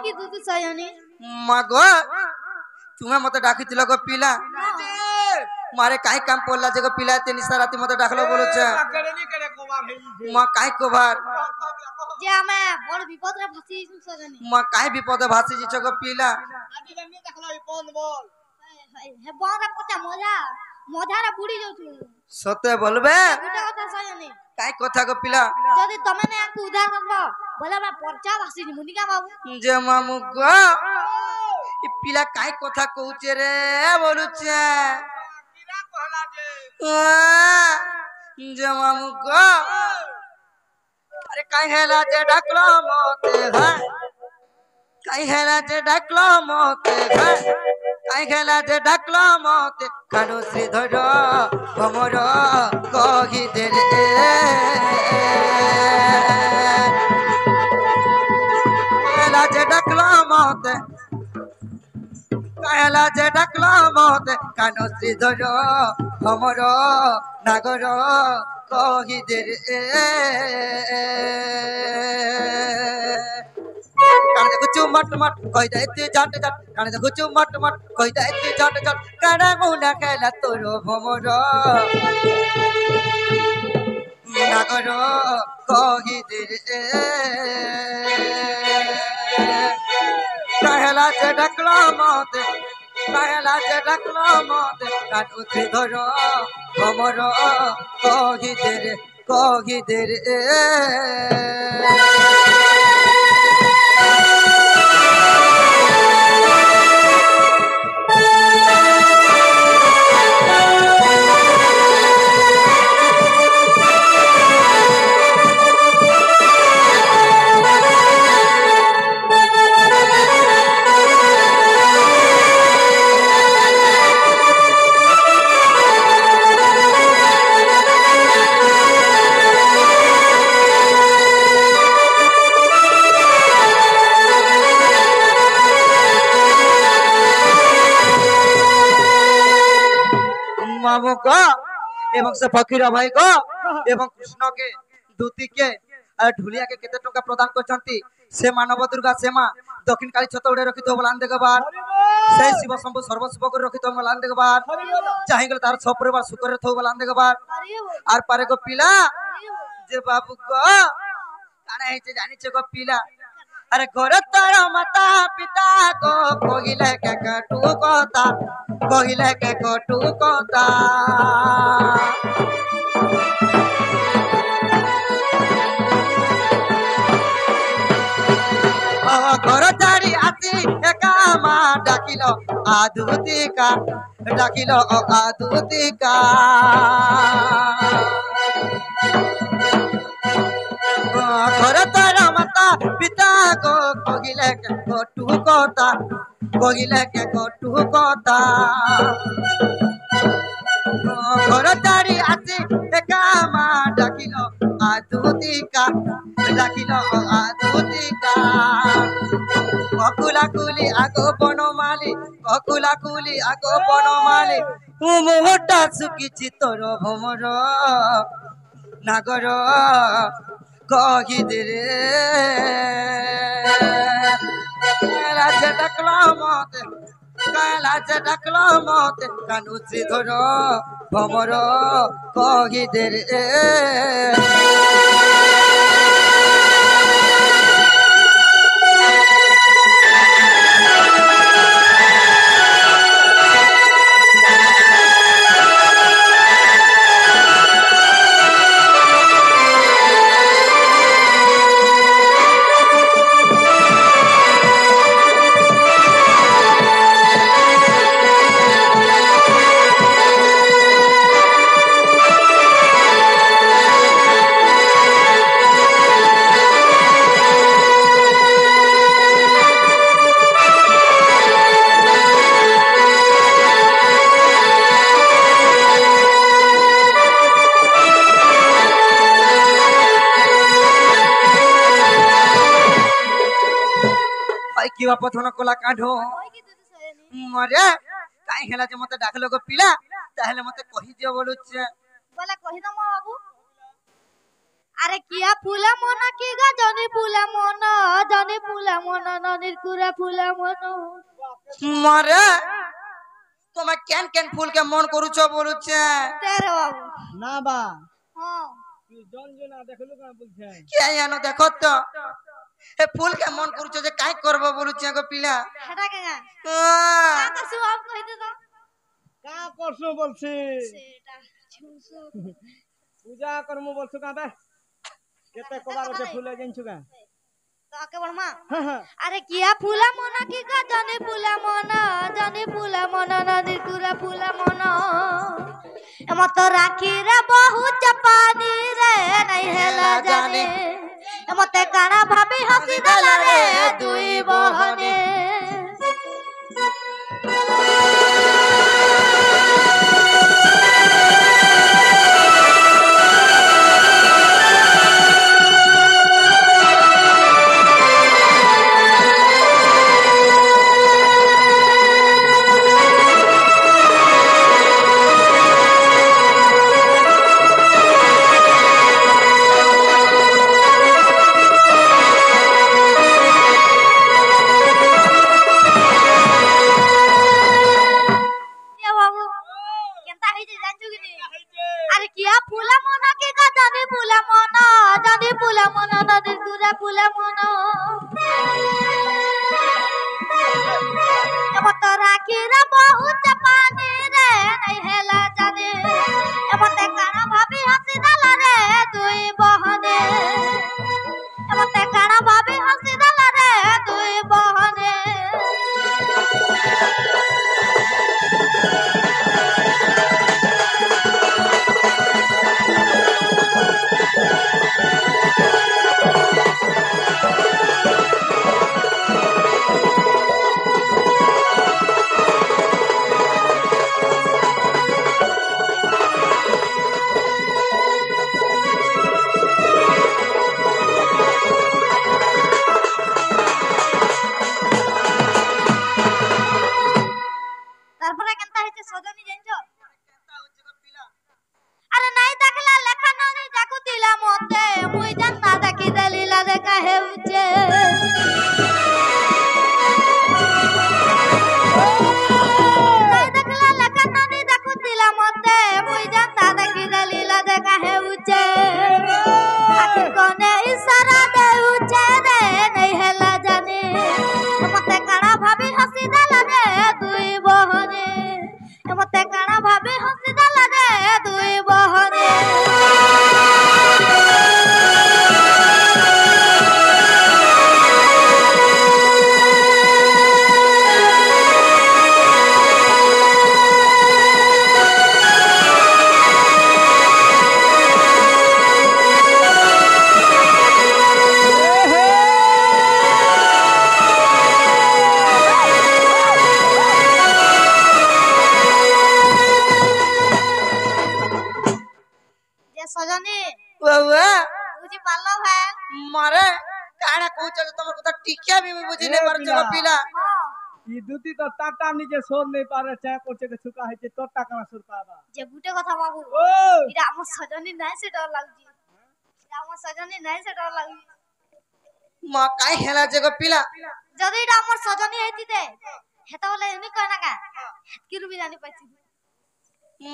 কি দুধ সায়নি মা গো তুমি মতে ডাকিছিল গো পিলা मारे काई काम पड़ला जगह पिला ते निशा राती मते डाकलो बोलछ मा काई कोभार जे हमें बड़ विपद रे फसी छु सजनी मा काई विपद भासी जी जगह पिला आदि लम्बी देखलो ई बंद बोल हे बड़ पचा मजा मजा रे बुड़ी जाउ छु सते बोलबे गुटा कथा सजनी काई कथा गो पिला जदी तमे ने आंकु उधार करबो बोले बा परचा भासी नी मुनिका बाबू जे मामू गो ई पिला काई कथा कहूचे रे बोलुछे जमामु गो अरे काई हेला जे डाकलो मोते है काई हेला जे डाकलो मोते है काई हेला जे डाकलो मोते कानो श्रीधर भमर कहि दे रे हेला जे डाकलो मोते कायला जे डाकलो मोते कानो श्रीधर भमर नागर कहि दे रे कान देखु चुमट मट कहि दे ते जाट जाट कान देखु चुमट मट कहि दे ते जाट जाट काना गुना खेला तोर भमर नागर कहि दे रे कहला जे डाकलो मोते कहला जे डाकलो मोते कानो श्रीधर भमर कहि दे रे मामू को एवं से फकीर भाई को एवं कृष्ण के दूती के ढुलिया के केते टका प्रदान करछंती से मानव दुर्गा सेमा दक्षिण काली छत उड़े रखी तो बलान देगबार से शिव शंभु सर्व शिव को रखी तो बलान देगबार चाहि गले तार सब परिवार सुख रे थो बलान देगबार आर पारे को पिला जे बाबू को काने हे जानि छ को पिला अरे घर तार माता पिता को कोगिले के कटू कोता कोगिले के कटू कोता घर चारी आसी एका मा डाकिलो आदुतिका डाकिलो आदुतिका घर तार माता पिता को कोगिले के कटू कोता कोगिले के कटू कोता घर चारी आसी एका मा डाकिलो आदुतिका डाकिलो आदुतिका ककुला कुली आगो बनमाली ककुला कुली आगो बनमाली मुहूर्ता सुखिछि तोर भमर नागर कहि दे रे राजा डाकलो मोते काला जे डाकलो मोते कानु श्रीधर भमर कहि दे रे किवा पथन कोला काढो मरे काई हेला जे मते डाकलो को पिला ताहेले मते कहि दियो बोलुछ बोला कहि दम बाबू আরে কিয়া ফুলা মনা কি গা জনি ফুলা মনা নদীর কুড়া ফুলা মনা মারে তোমার কেন কেন ফুলকে মন করুছ বলুছে তেরে বাবু না বা হ্যাঁ তুই জঞ্জনা দেখলু কেন বলছে কে জানো দেখো তো এ ফুলকে মন করুছ যে কাই করব বলুছে গো পিলা সেটা কেন আহ, কাকা সুবাব কইতে তো কা করছু বলছি সেটা ছুসু পূজা করমু বলছু কা বে কেতে কবার আছে ফুলে জানছু কা কাকে বড়মা আরে কিয়া ফুলা মনা কি গা জনি ফুলা মনা নদীর কুড়া ফুলা মনা এমত রাখি রে বহু চাপানি রে নাই হেলা জানে এমতে কানা ভাবি হাসি দেলা রে দুই বহনে আরে কিয়া ফুলা মনা কি গা জানি ফুলা মনা নদীর কুড়া ফুলা মনা এমত রাখি রে বহু চাপানি রে নাই হেলা জানে এমতে কানা ভাবি হাসি দেলা রে দুই বহনে এমতে কানা ভাবি হাসি দেলা রে দুই বহনে তারপরে কেনতা হইছে সজনি জানছো আরে নাই দেখলা লেখা ননি দেখু দিলা মতে মুই জানতা দেখি দলিলা দেখা হেউছে নাই দেখলা লেখা ননি দেখু দিলা মতে মুই জানতা দেখি দলিলা দেখা হেউছে আখি কোনে ইশারা দেউছে রে নাই হেলা জানে মতে কানা ভাবি হাসি দেলা রে দুই বহনে মতে কানা ভাবি হাসি দেলা রে দুই বহনে যে সজনি বাবা বুঝি পারলো ভাই মারে কানা কହୁଛ যে তোমার কথা টিকিয়া भी বুঝি নাই পারছ গো পিলা ই দুতি তো টাটা নিজে সোর নেই পারে চা করছে কে ছুকা হইছে তোর টাকা না সুর পাবা যে বুটে কথা বাবু ও এটা আমার সজনি নাই সেটা লাগুজি এটা আমার সজনি নাই সেটা লাগুজি মা কাই হেলা যে গো পিলা যদি এটা আমার সজনি হইতিতে হেতা বলে এমনি কয় না কা কি রুবি জানি পাইছি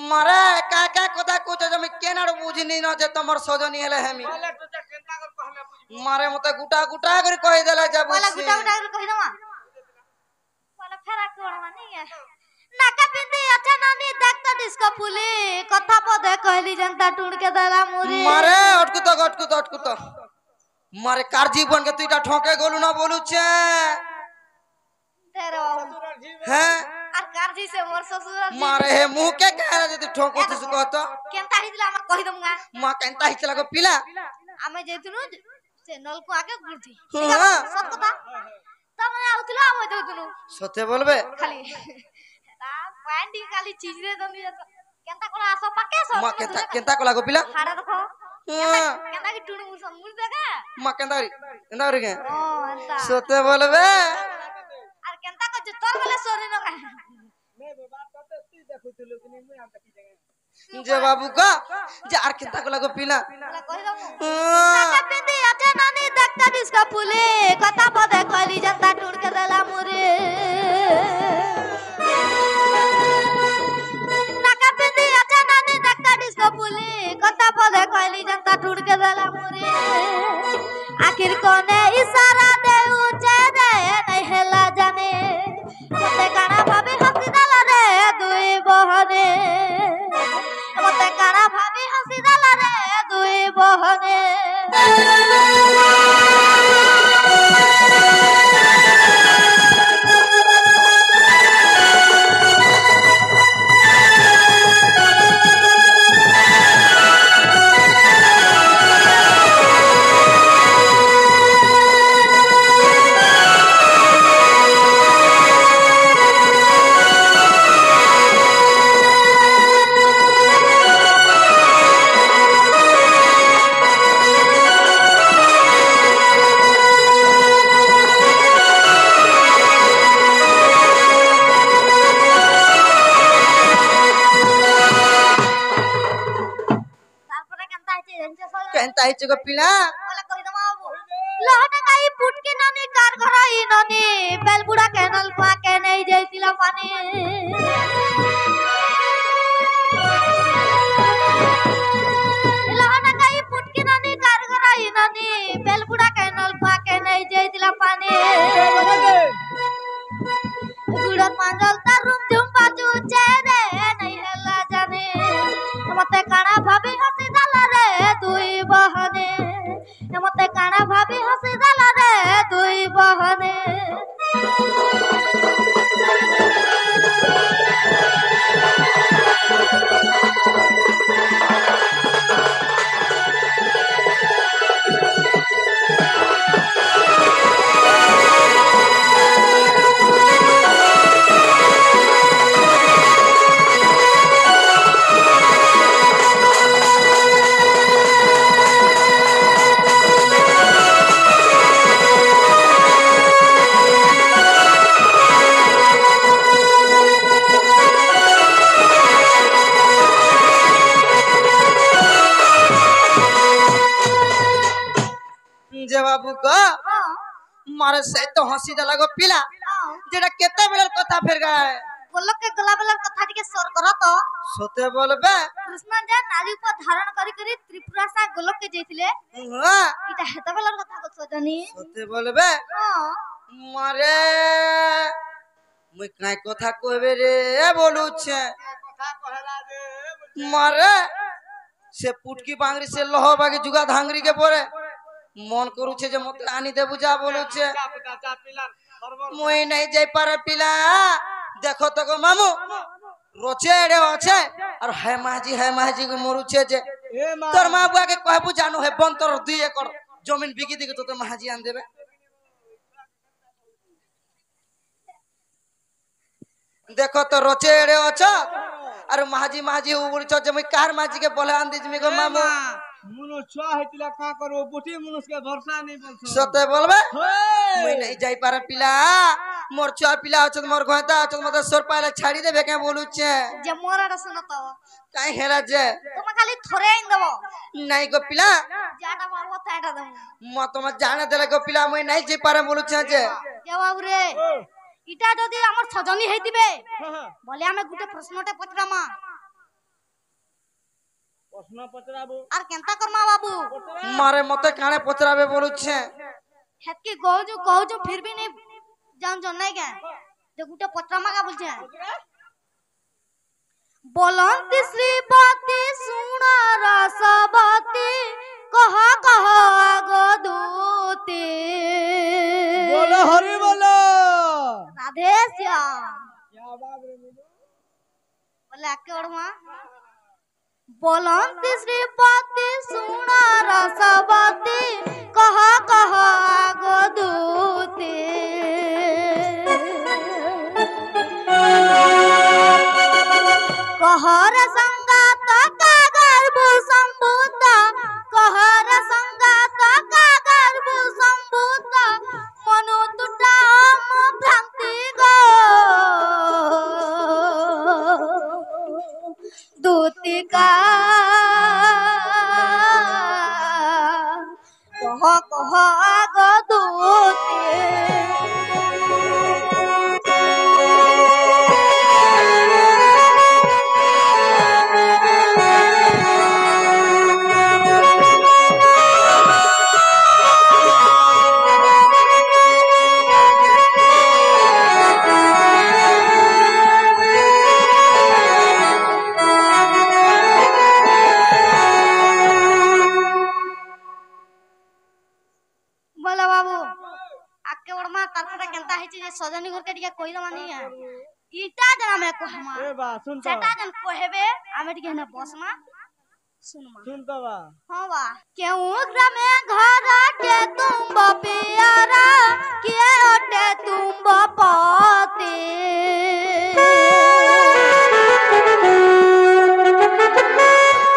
মারে কাকা কথা কହୁଛ যে আমি কেনাড় বুঝিনি ন যে তোমার সজনি হেলে হেমি বলে তো যা কেনতা কর কহলে বুঝবি মারে মতে গুটা গুটা করে কই দেলা যে বলা বুঝছি গুটা গুটা করে কই দমা বলা ফেরা কোন মানে নাকা পিন্দি আছে নানি দেখতা ডিস্কো পুলি কথা পদে কইলি জনতা টুড়কে দেলা মুরি মারে অটকুত মারে কার জীবন কে তুইটা ঠকে গলু না বলুছে তেরে বাবু হ্যাঁ আর কার দিছে মোর শ্বশুর মারে হে মুহ কে কারা যদি ঠকুতিস কত কেনতা হিদিলা আমাক কই দমগা মা কেনতা হিচলা গো পিলা আমি যেতুনু সে নলকু আগে গুরছি হ্যাঁ সত কথা তারপরে আউছিল আমি দেতুনু সত্যি বলবে খালি তা প্যান্টি খালি চিজরে দমি কেনতা করে আসো পাকে সব মা কেনতা কেনতা কলা গো পিলা হাড়া দেখো হ্যাঁ কেনতা কি টুনু মুসন মুর দেখা মা কেনতা করি কে ও এন্তা সত্যি বলবে আর কেনতা কইছ তোর বলে সরি ন নে বাবা ততে তুই দেখুছিলু কি মুই আর দেখি জায়গা যে বাবু গো যে আর কেনতা গলা গো পিলা টাকা পিঁধি আছে নানি দেখতা ডিস্কো ফুলে কথা পদে কইলি জনতা টুড়কে দেলা মুরে টাকা পিঁধি আছে নানি দেখতা ডিস্কো ফুলে কথা পদে কইলি জনতা টুড়কে দেলা মুরে আখির কোনে ইশারা দেউছে রে নাই হেলা জানে মতে কানা ভাবি হাসি দালা রে দুই বহনে মতে কানা ভাবি হাসি দালা রে দুই বহনে কেনতা হইছে গো পিলা লহটা কাই পুটকি নানি কার ঘরাই নানি বেলবুড়া কেনাল পাকে নেই যাইতিলা পানি লহটা কাই পুটকি নানি কার ঘরাই নানি বেলবুড়া কেনাল পাকে নেই যাইতিলা পানি গুড়া পাঁজল তার রুম ঝুম বাজু রে নাই হেলা জানে মতে কানা ভাবি হাসি দালা রে দুই বহনে মতে কানা ভাবি হাসি দালা রে দুই বহনে যে বাবু গো মারে সে তো হসি দেলা গো পিলা যেটা কেতে বেলার কথা ফের গায় গোলকে গোলাবেলার কথা টিকে সর কর তো সতে বলবে কৃষ্ণ যে নারী উপর ধারণ করি করি ত্রিপুরা সা গোলককে যাইতিলে এটা হেতবেলার কথা কছ জানি সতে বলবে মারে মুই কাই কথা কইবে রে বলুছে মারে সে পুটকি বাংরি সে লহবাগে জুগা ধাংরি কে পরে মন করুছে যে মতে আনি দে বুঝা বলুছে মুই নাই যাই পারে পিলা দেখো তো গো মামু রচে এড়ে আছে আর হে মাঝি গো মরুছে যে তোর মা বুয়াকে কহবু জানো হে বন্তর 2 একর জমিন বিকি দিকে তো তোর মাঝি আন দেবে দেখো তো রচে এড়ে আছ আর মাঝি উড়ছ যে মুই কার মাঝিকে বলে আন দিজমি গো মামু মুনো ছোয়া হইতিলা কা করব বুটি মুনুসকে ভরসা নেই বলছো সতে বলবে মুই নাই যাই পারে পিলা মোর ছোয়া পিলা আছে মোর ঘয়তা আছে মতে সর পাইলে ছাড়ি দেবে কে বলুছে যে মোরাটা শুনো তো কাই হেরা যে তোমা খালি থরে আইন দেব নাই গো পিলা যাটা মারবো তাটা দেব তোমার জানে দেলে গো পিলা মুই নাই যাই পারে বলুছে যে জবাব রে ইটা যদি আমার সজনী হইতিবে বলে আমি গুটে প্রশ্নতে পচরামা প্রশ্ন পচরাবো আর কেনতা করমা বাবু মারে মতে কানে পচরাবে বলুছে হেতকি গহজু ফির भी नहीं जान नहीं क्या যে গুটে পচরামা কা বলছে বলন্তি শ্রীবতী শুণ রসবতী কহ কহ আগদূতি बोलो हरि बोलो राधे श्याम क्या बात रे मिलो बोले आके ओढ़मा बोलंती श्रीपति सुण रसवती कह कह আগদূতি कहर संगात कागर संभूत कहर संगात कागर संभूत मनु तुटा भ्रांति गो दूती का सजनी घर के टिके कोई मानी है इटा जन हमें कहमा ए बा सुन तो सेटा जन कहबे हमें टिके ना बसमा सुनमा सुन तो बा हां बा क्यों ग्रामे घर के तुम बपियारा के ओटे तुम बपते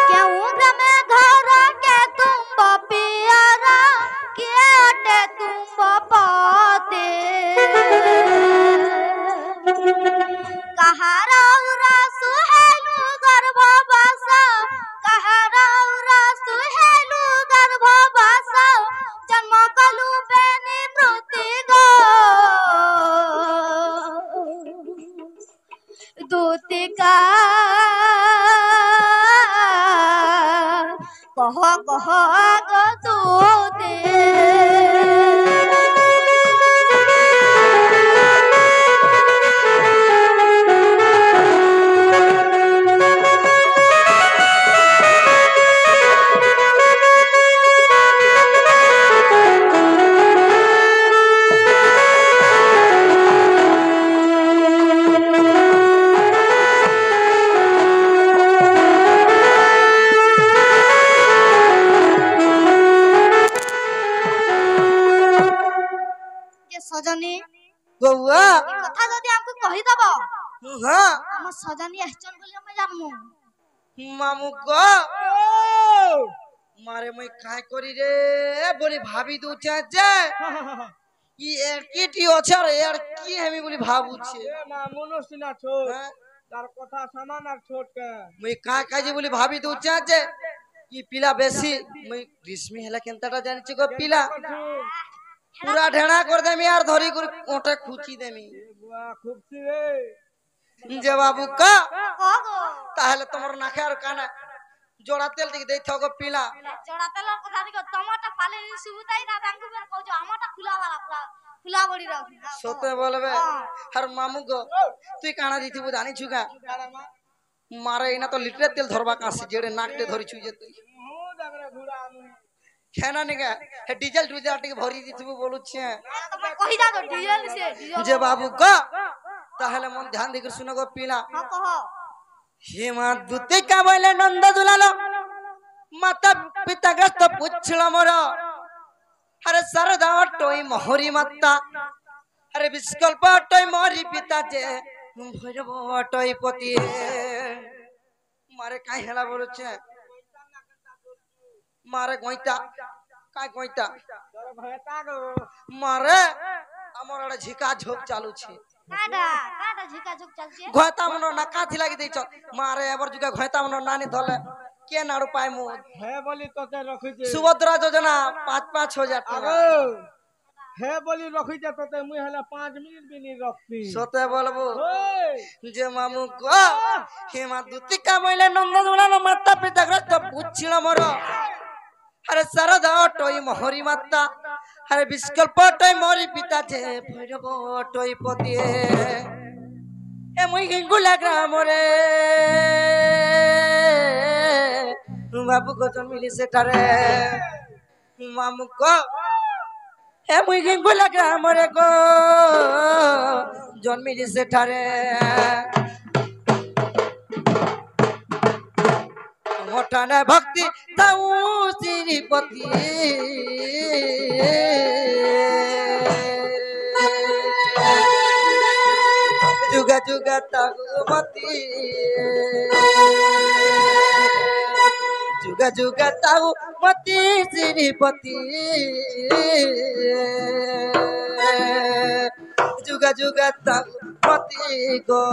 क्यों ग्रामे घर के तुम बपियारा के ओटे तुम बपते कहारा उरा सुहेलु गर्भवास कहारा उरा सुहेलु गर्भवास जन्म कलु बेनी मृति गो दूतिका कह गो दूते सजनी बउआ कथा जदि हमको कहि दबो हां हम सजनी आछन बोली हम जानमु मामू को मारे मैं काय करी रे बोली भाभी दू जे ई एकीटी আছে আর এর কি আমি বলি ভাবুছে ए ना মনসিনা ছোট হ্যাঁ তার কথা সামান আর ছোট কে মই কাই কাজি বলি ভাবি দু যে কি পিলা বেশি মই গ্রীষ্মী হেলা কেনতাটা জানিছ গো পিলা पूरा ढेणा कर देमी यार धरी कर कोटे खुची देमी বুয়া খুবছি রে जे बाबू का কগো ताहले तमर नाखे और काना जोड़ा तेल दिख देई थगो पीला জড়া তেলর কথা দিগো টমাটো পালে সুবুতাই না তাঙ্কু বের কইছো আমাটা খুলা वाला खुला बड़ी राखी सोते बोलबे हर मामू गो तुई काना दिथि बुदानी छुगा मारे इना तो लिटर तेल धरबा कासी जेड़े नाकटे धरि छु जे तुई हूं दगरे घुरा आनु खेना निगा हे डीजल डुजल टिके भरी दिथबु बोलु छे तुम कहि जा तो डीजल से डीजल जे बाबू का ताहले मन ध्यान देकर सुनो गो पीला हां कहो हे मा दुते का बोले नंद दुलालो माता पिता ग्रस्त पुछला मोर अरे सरदा टोई मोहरी माता अरे विस्कल्प टोई मोरी पिता जे भैरव टोई पति मारे काई हेला बोलु छे मारे गोइता काय गोइता তোর ভয়তা গো मारे हमर अड़े झिका झोक चालू छे काडा काडा झिका झुक चलछे घोता मनो नका थिला कि देछ मारे एबर जुगा घोता मनो नानी धले के नाडू पाय मु হে বলি তোতে রখিছে सुभद्रा योजना 5-5 টাকা আগো হে বলি রখিছে তোতে মুই হলে 5 মিনিট বিনি রখতি सोते बोलबो ওই जे मामू को हेमा दुतिका मइले नंद दुलानो माता पिता ग्रस्त पुछिला मोर अरे सरदा टोई मोहरी माता अरे विस्कल्प टोई मोरी पिता जे भैरव टोई पति ए मुई हिंगुला ग्राम रे बाबू को जन्मिली सेटारे मामू को ए मुई हिंगुला ग्राम रे को जन्मिली सेटारे मोटाने भक्ति ताऊ श्रीपति जुगा जुगा ताऊ मती जुगा जुगा ताऊ मती श्रीपति जुगा जुगा ताऊ मती गो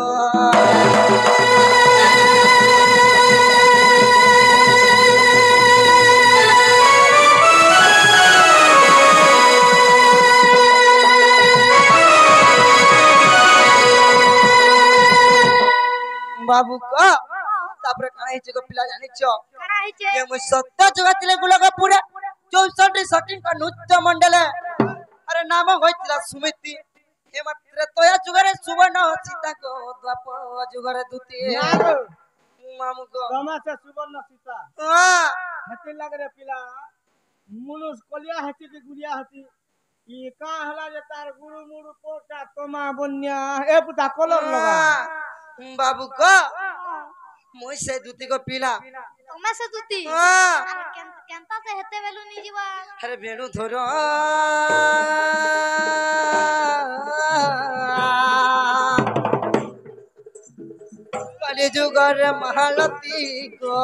बाबू को तापर काना हिचे को पिला जानि छ काडा हिचे ये मु सत्य जगतिले गुलगा पूरा 64 सटिंग का नृत्य मंडल अरे नाम होइतिला सुमिति हे मात्र तोया जुगरे सुवर्ण सीता को द्वापर जुगरे दुती मामू को तमाशा सुवर्ण सीता हां हती लग रे पिला मुनुस कलिया हती की गुड़िया हती ଇ କା ହେଲା ଯେ ତାର ଗୁରୁ ମୁରୁ କୋଟା ତମା ବନ୍ୟା ଏ ପୁତା କଲର ଲଗା बाबू क मुई से दूती को पीला ତମେ ସେ ଦୁତି हाँ। ଆରେ କେନ୍ତା ସେ ହେତେ ବେଲୁ ନି ଯିବା अरे बेणु धरो कली जुगर महालती को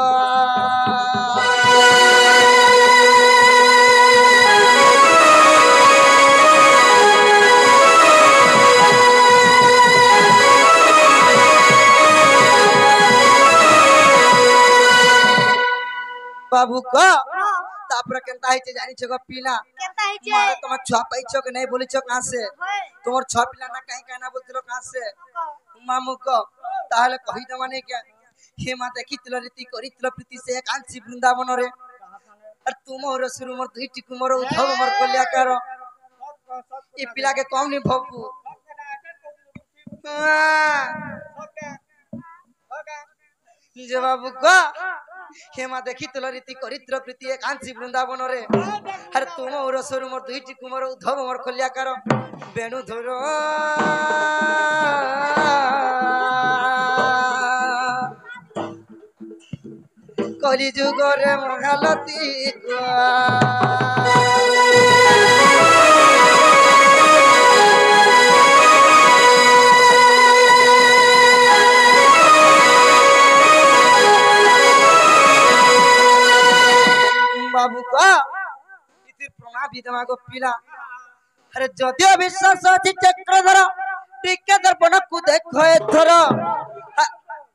बाबू को तापर केनता है जानी छो पीला କେନ୍ତା ହେଇଛେ मारे तुम छुआ पाइछो कि नहीं बोलिछो कहां से ହୋଏ तुमर छुआ पिला ना कहीं कहीं ना बोलतिलो कहां से मामू को ताहले कहि द माने क्या हे मा देखितिलो रीति करितिलो प्रीति से कांची वृंदावन रे और तुमर सुरु मोर दुईटी कुमर उद्धव मोर कल्याकार ई पिला के कम नहीं भोगू जे बाबू को हेमा देखितिलो रीति करितिलो प्रीति कांची वृंदावन रे अरे तुम ओर सुरु मोर दुईटी कुमर उद्धव मोर कल्याकार बेणु धरो कली जुगरे महालती बाबू को इति प्रणा विधवा को पीला अरे जदियो विश्वास अछि चक्रधर टिके दर्पण को देखो एथर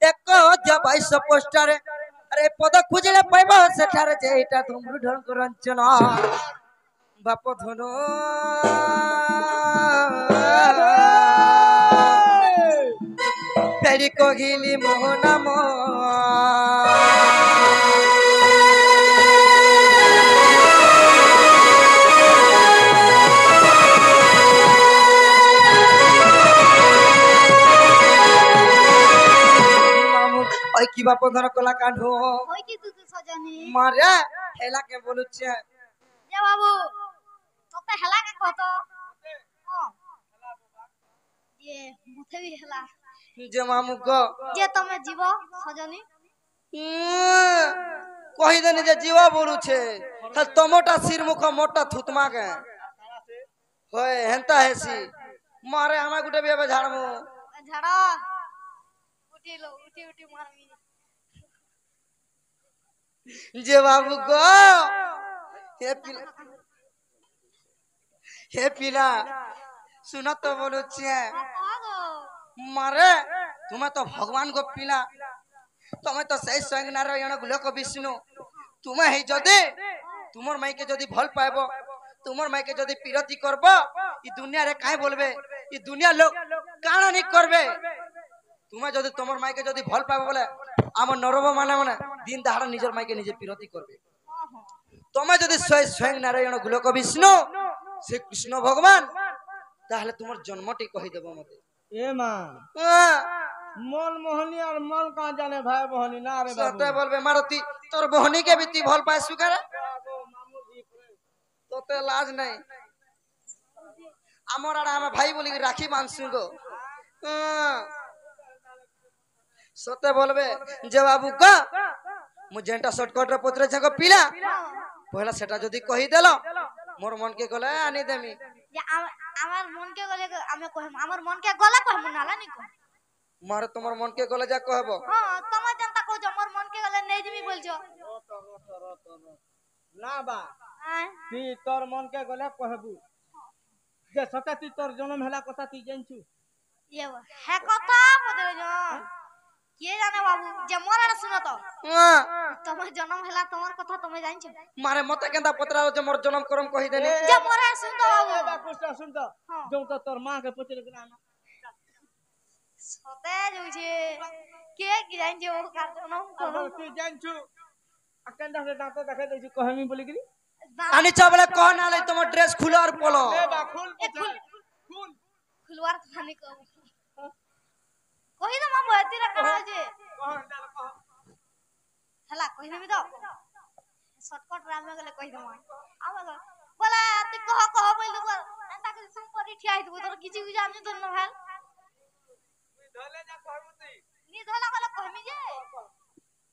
एक जो 22 पोस्टर अरे पद खुजले पाइबो सेठारे जे एटा धुमरु ढंक रंचन बाप धनो पेरी कोगिली मोहना मो ओय की बाप धन कला काढो होई की तू सजनी मारे हेला के बोलु छे जे बाबू तोते हेला के कहतो हां ये मुथे भी हेला जे मामू को जे तमे जीव सजनी कहि देनी जे जीवा बोलु छे त तमोटा सिर मुख मोटा थुतमा के होय हेंता हेसी मारे हमा गुटे बेबे झाड़मु झाड़ा उठी लो उठी उठी मारमी जे बाबू को हे पिला सुन तो बोलु छे मारे तुम्हें तो भगवान को पिला तुम्हें तो सही स्वयं नारायण गुलक विष्णु तुम्हें ही जदि तुमर माई के जदि भल पाइबो तुमर माई के जदि पीरती करबो ई दुनिया रे काहे बोलबे ई दुनिया लोग काना नहीं करबे तुम्हें जदि तुमर माई के जदि भल पाइबो बोले आम नरव माने माने दिन दहाड़ निजर माई के निजे पीरती करबे तुम्हें जदि स्वयं नारायण गुलक विष्णु से कृष्ण भगवान ताहले तुमर जन्मटी कहि देबो मते ए मां मन मोहनी और मन का जाने भाई बहनी ना रे बाबू सते बोलबे मारती तोर बहनी के भी ती भल पाए सुकर तोते लाज नहीं हमर आड़ा हम भाई बोली राखी मानसु गो सते बोलबे जे बाबू का मु जेंटा शॉर्टकट रे पत्रे छको पिला पहला सेटा जदी कहि देलो मोर मन के गले आनी देमी जे আমার মন কে গলে আমি কইম আমার মন কে গলা কইম নালা নি কই मारे तुमर मन के गले जा कहबो हां তুমি জানতা কও যে আমার মন কে গলে নেই দিমি বলছো ना बा হ্যাঁ ती तोर मन के गले कहबू जे सता ती तोर जन्म हला कथा ती जानछु ये है কথা বদলে जो কে জানে বাবু যে মোর আড়া শুনো তো তোমার জন্ম হলা তোমার কথা তুমি জানছো मारे मते केंदा पतरा जे मोर जन्म करम कहि देनी যে মোর আড়া শুন তো বাবু ए बा कुछ सुन तो जो तो तोर मां के पचले के ना সতে যাচ্ছে কে কি জানছো ও কার জন্ম अब ती जानछु अकंदा से दांत देखे देछु कहमी बोली गिरी आनी चावले कहन आले तुमर ड्रेस खुलो और पोलो ए बा खुल खुल खुलवार खाने को কই দম বাবু এতিরা কানা হইছে कह डाल कह হলা কই দেবি তো শর্টকাট রামে গেলে কই দম আমা বলে তুই কহ কহ বল সম্পরি ঠিয়া হইতো তোর কিছু কিছু আমি তো না ভাল ধলে যা করবতি নি ধলা কলা কহমি যে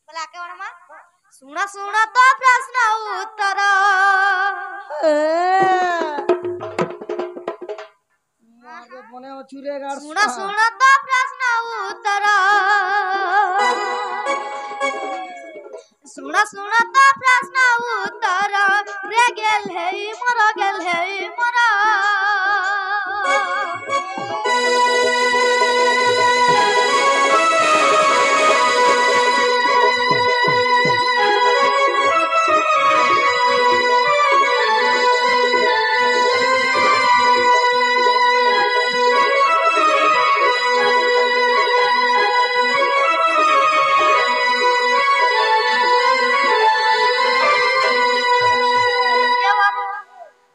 বলে আকে বড় মা শুণ শুণ তো প্রশ্ন উত্তর মারবে মনে চুরে গাড় শুণ শুণ তো প্রশ্ন উত্তর শুণ শুণ তো প্রশ্ন উত্তর রে গেল হেই মোর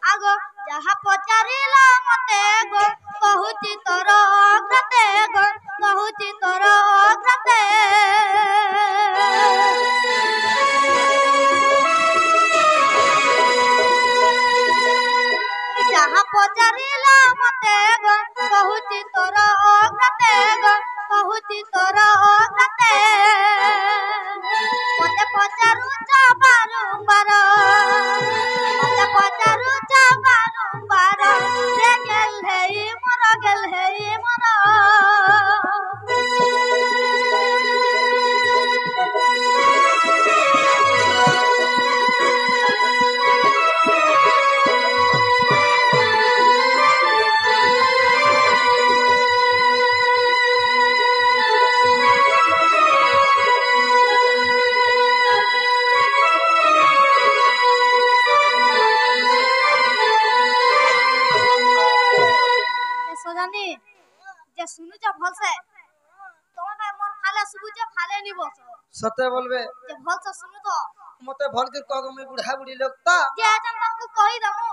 আগো যাহা পচারিল মতে গো কহুচি তোর অগ্রতে গো কহুচি তোর অগ্রতে যাহা পচারিল মতে গো কহুচি তোর অগ্রতে গো কহুচি তোর অগ্রতে মতে পচারুচ বারম্বার মতে পচারুচ বারম্বার রে গেল হেই মোর সজানি যে শুনুছ ভলসে তোমার মন খালে শুবুছে ফালে নিব সতে বলবে যে ভলসে শুনু তো মতে ভল করে কগ আমি বুড়া বুড়ি লোক তা যে আজন তোমাকে কহি দমু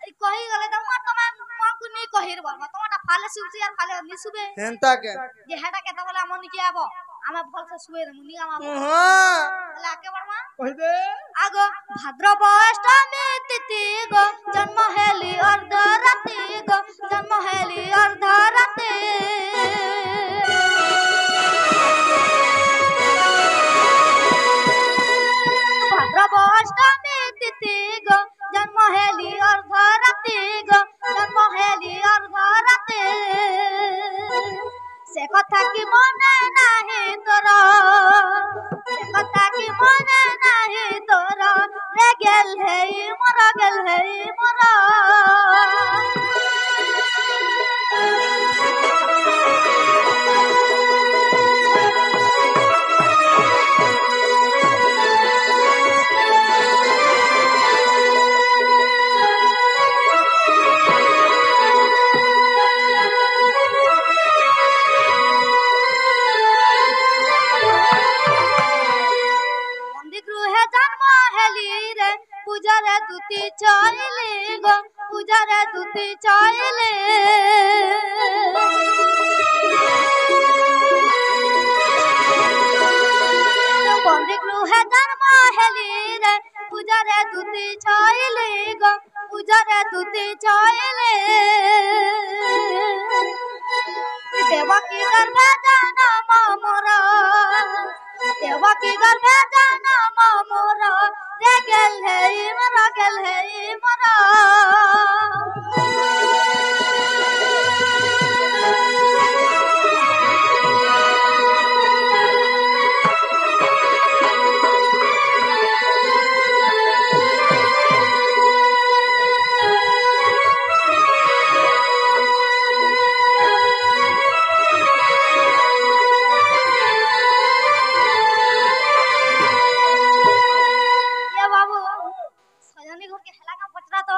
এই কহি গলে দমু আর তোমার মাকে নি কহির বলবা তোমারটা ফালে শুবছি আর ফালে নি শুবে হেনতা কে যে হেটা কেতা বলে আমন নিকে আবো আমি ভলসে শুয়ে দেমু নি আমা হ্যাঁ বলে আকে বলমা কই দে আগো ভাদ্রব অষ্টমী তিথি গো জন্ম হেলি অর্ধ রাতি গো জন্ম হেলি অর্ধ রাতি ভাদ্রব অষ্টমী তিথি গো জন্ম হেলি অর্ধ রাতি গো জন্ম হেলি অর্ধ রাতি সে কথা কি মনে নাহি তোর সে কথা কি মনে নাহি তোর রে গেল হেই মোর বন্দি গৃহে জন্ম হেলি রে পূজারে দুতি চইলি গো পূজারে দুতি চইলি বন্দি গৃহে জন্ম হেলি রে পূজারে দুতি চইলি গো পূজারে দুতি চইলি দেবকী গর্ভে জন্ম মোর দেবকী গর্ভে জন্ম মোর রে গেল হেই মোর ये बाबू सजनी घर के हेला का पचरा तो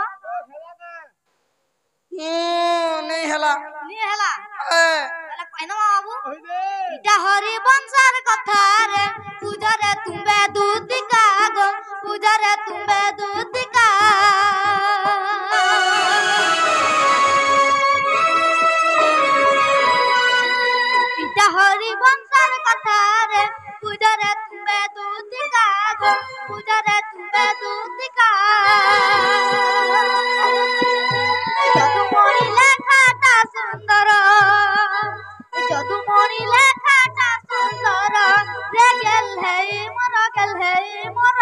नहीं हला नी हेला ए हेला कहना बाबू কই দে इटा हरि बंशर कथा रे पूजा रे तुम्बे दूतिका गो पूजा रे तुम्बे दूतिका इटा हरि बंशर कथा रे पूजा रे तुम्बे दूतिका गो पूजा रे तुम्बे दूतिका যদু মরি করিলে খাটা সুন্দর রে গেল হে মোর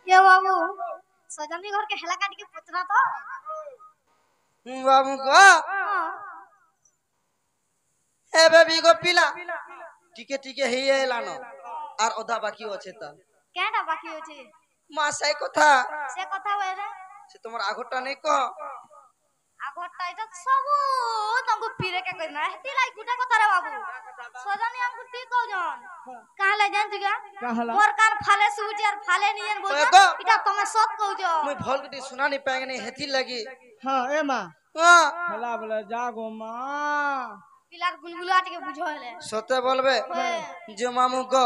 ये बाबू सजनी घर के हेला काट के पुतना तो बाबू को ए बेबी को पिला টিকে টিকে হইয়ে এলানো আর ওদা বাকি আছে তা কেডা বাকি হচ্ছে মা সেই কথা সে কথা হইরে সে তোমার আগরটা নেই কো আগরটা এটা সব তঙ্গু পিরে কে কই না হেতি লাই গুটা কথা রে বাবু সজনি আমকু তি কওজন কাহলে জান তুই মোর কান ফালে সুজি আর ফালে নিয়েন বল এটা তুমি সত কওজ মুই ভল গটি শুনা নি পাগে নি হেতি লাগি হ্যাঁ এ মা হ্যাঁ হেলা বলে জাগো মা পিলার গুলগুলা টিকে বুঝলে সতে বলবে যে মামু গো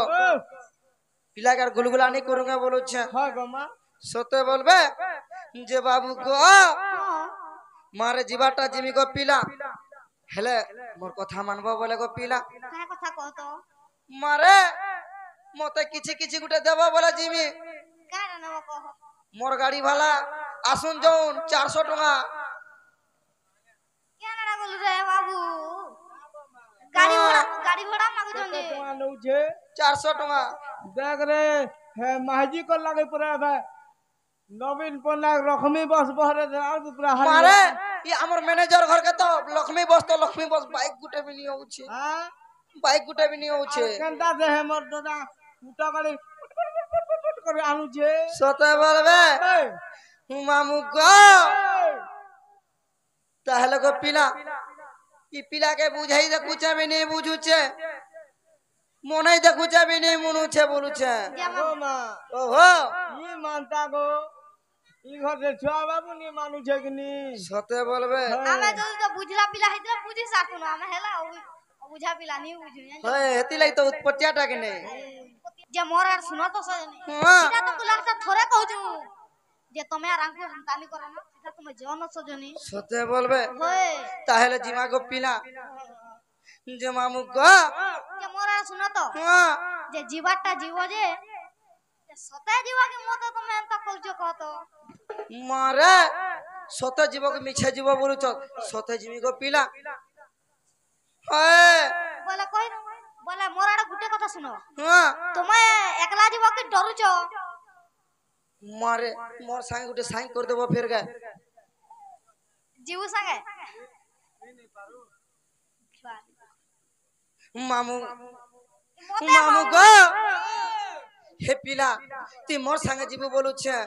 পিলাকার গুলগুলা নি করুঙ্গা বলুছে হ্যাঁ গো মা সতে বলবে যে বাবু গো মারে জীবাটা জিমি গো পিলা হেলে মোর কথা মানবো বলে গো পিলা কায় কথা কহ তো মারে মতে কিছু কিছু গুটে দেব বলে জিমি কায় না নেব কহ মোর গাড়ি ভাড়া আসুন যাউন 400 টাকা কেনড়া বল রে বাবু গাড়ি ভাড়া মাগু জনে তোমা নউছে 400 টাকা দেখ রে হে মাঝি को लागे पूरा है नवीन पन्ना लक्ष्मी बस बहरे और पूरा हर मारे ये हमर मैनेजर घर के तो लक्ष्मी बस बाइक गुटे भी नहीं होउछे हां बाइक गुटे भी नहीं होउछे केनता दे है मोर दादा उटा गाड़ी करे आनु छे सते बोलबे मामू गो ताहले गो पिला ई पिला के बुझाई दे कुछ भी नहीं बुझुछे মনে দেখুছে বি নেই মনুছে বলুছে गो मां ओहो ई मानता गो ई घर से छुआ बाबू नी मानु छे कि नी সতে বলবে আমি যদি তো বুঝলা পিলা হইতরা বুঝি সাকুন আমি হেলা বুঝা পিলা নি বুঝি হয় হেতি লাই তো উৎপত্তিটা কে নেই যে মোর আর শুনো তো সজনি হ্যাঁ এটা তো লাগতা থরে কইছু যে তুমি আর আঙ্কু হামতানি করে না এটা তুমি জন সজনি সতে বলবে হয় তাহলে জিমা গো পিলা যে মামু গো যে মোর আর শুনো তো হ্যাঁ যে জীবাটা জীব যে সতে জীবাকে মত তুমি এত কইছো কত মারে সতে জীবকে মিছে জীব বলুছ সতে জিমি গো পিলা হয় বলে কই বলে মোর আর গুটে কথা শুনো হ্যাঁ তুমি একলা জীবকে ডরুছ মারে মোর সাইন গুটে সাইন করে দেব ফের গে जीव संगे मामू मामू गो हे पिला ती मोर संगे जीव बोलू छे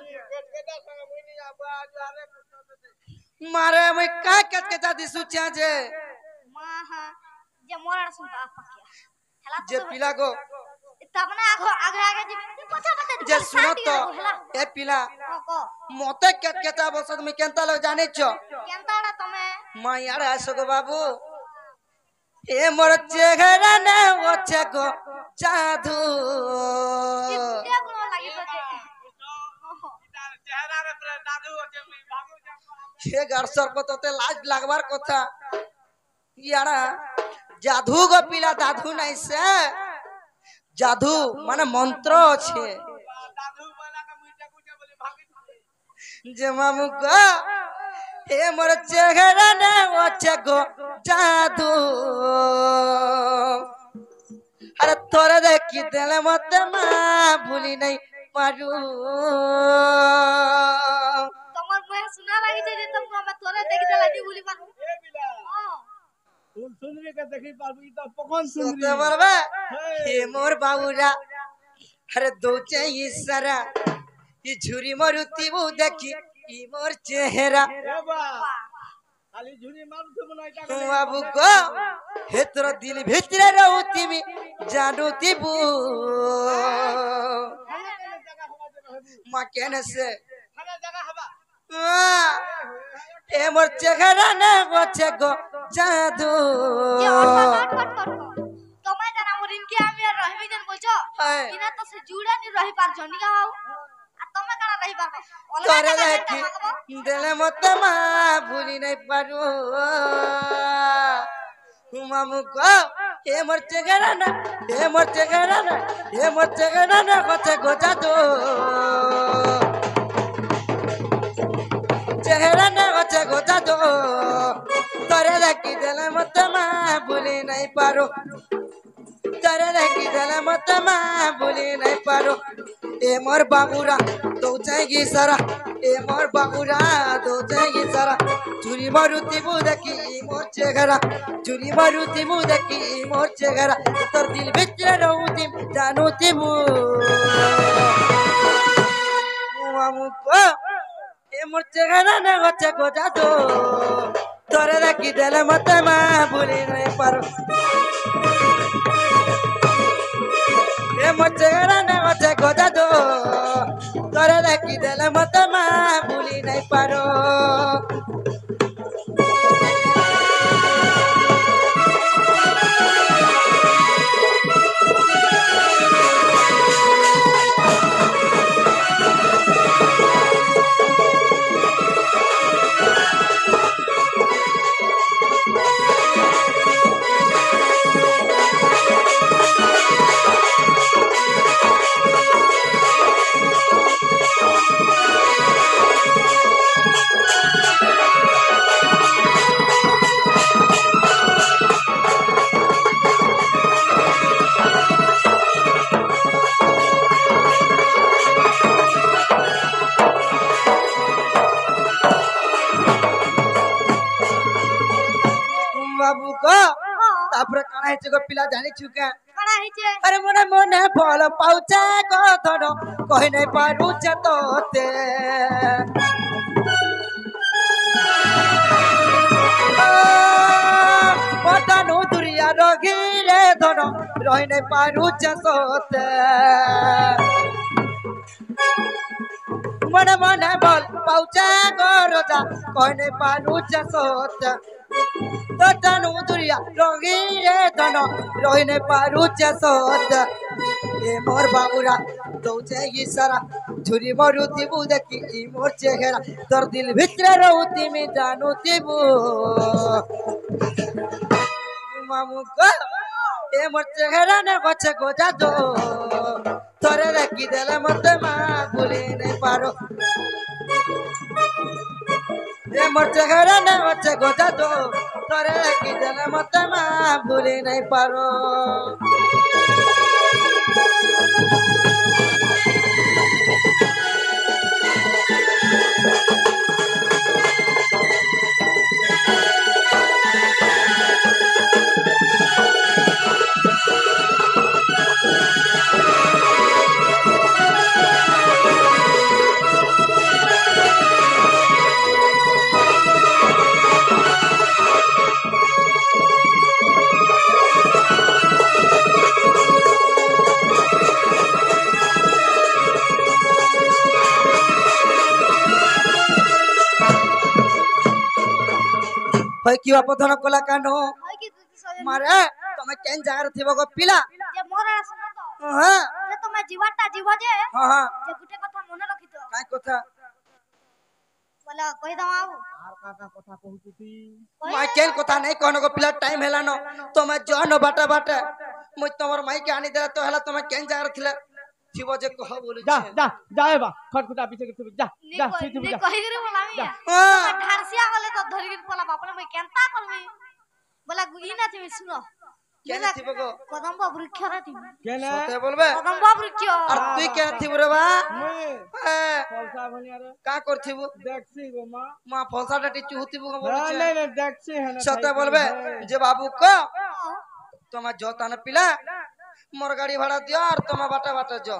मारे मैं का कट के दादी सुचा जे मां हां जे मोरा सुनता पकिया हला जे पिला गो तबना आगे आगे जी पछा पछा जे सुनो तो ए पिला को मोते कट के ता बसत में केनता लो जाने छ केनताड़ा तमे मां यार आसो गो बाबू ए मोर चेहरा ने ओछे गो जादू कितने गुण लागी तो जे चेहरा रे पूरा दादू होते भागो हे गरसर को तो लाज लागबार কথা यारा जादू गो पिला दादू नहीं से जादू माने मंत्र আছে दादू वाला का मीठा कुछ बोले भागी যে মামু গো হে মোর চেহারা না ওছে গো জাদু আরে তোরে দেখি দিলে মতে মা ভুলি নাই পারু তোমার মুহে सुना लागी जे तुमको मैं तोरे देख दे लागी बोली पारू ए बिला हां तुम सुनरी के देखी पाबू ई तो पकन सुनरी সতে বলবে হে মোর বাবুরা আরে দৌচে ইসারা ই ঝুরি মরুতি বউ দেখি ই মোর চেহারা ए बा खाली झुरी मार तुम ना इटा बाबू गो हे तोर दिल भितरे रहूतिबी जानूतिबू मां केने से खाना जगह हवा ए मोर चेहरा ने गोचे गो जादू जे हट हट हट तुम्हें जना मोरिन के आमी रहबी जन बोलछो हाय इना तो से जुड़ा नि रही पार जनी का बाबू आ तमे काना रही पार तोरे देखी दिले मत मा भूली नहीं पारू मामू को हे मरचे गराना हे मरचे गराना हे मरचे गराना कोचे गोजा दो चेहरा ने कोचे गोजा दो तोरे देखी दिले मत मा भूली नहीं पारू तोरे देखी दिले मत मा भूली नहीं पारू ए मोर बाबूरा तो जाएगी सारा ए मोर बाबूरा तो जाएगी सारा चुरी मारुति मुदकी मोर चेहरा चुरी मारुति मुदकी मोर चेहरा तोर दिल भितर रहूती जानूती मु मामू को ए मोर चेहरा ने गचे गोजा दो तोरे देखी दिले मत मा भूली नहीं पारो ए मोर चेहरा ने गचे गोजा दो तोरे देखी दिले मत मा भूली नहीं पारो बाबू को तापर काना हेचे को पिला जानी चुका काना हिचे अरे मोने मोने फल पाउचा को धन कहि नहीं पारू छ तोते पटानु दुरिया रगिले धन रहि नहीं पारू छ तोते मोने मोने फल पाउचा को रोजा कहि नहीं पारू छ तोते तटानु दुरिया रंगीले धन रहिने पारू चसत ए मोर बाबूरा दौचे ई सारा झुरी मरुती बु देखी ई मोर चेहरा तोर दिल भितर रहूती में जानूती बु मामू को ए मोर चेहरा ने गचे गोजा दो तोरे देखी देले मत मा भूली नहीं पारो ए मोर चेहरा ने गचे गोजा दो तोरे देखी देले मत मा भूली नहीं पारो होय कि अपधन कला कानो होय कि सजे मारे तमे केन जागर थिबो गो पिला जे मोरा सुनो तो हां जे तुमे जीवटा जीव जे हां हां जे गुटे कथा मने रखी तो काय कथा बोला कहि दम आउ आर का कथा कहूती माय केन कथा नहीं कहनो गो पिला टाइम हेला न तमे जन बाटा बाटा मु तमर माई के आनी दे तो हला तमे केन जागर थिले थिबो जे कह बोलु जा जा जाए बा खटखटा पीछे के जा जा सीधी नी जा कहि गिरी बोला मिया हां ढारसिया वाले तो धरि गिर बोला बापले मैं केनता करबी बोला गुई ना थी सुनो केन थिबो गो कदम वृक्ष रे थी केने सोते बोलबे कदम वृक्ष और तू के थिबो रे बा मैं ए, फलसा भनिया रे का करथिबो देखसी गो मां मां फलसा डटी चुहतिबो गो बोलु नहीं नहीं देखसी है ना सोते बोलबे जे बाबू को तमा जोता न पिला मोर गाड़ी भाड़ा दियो और तमा बाटा बाटा जो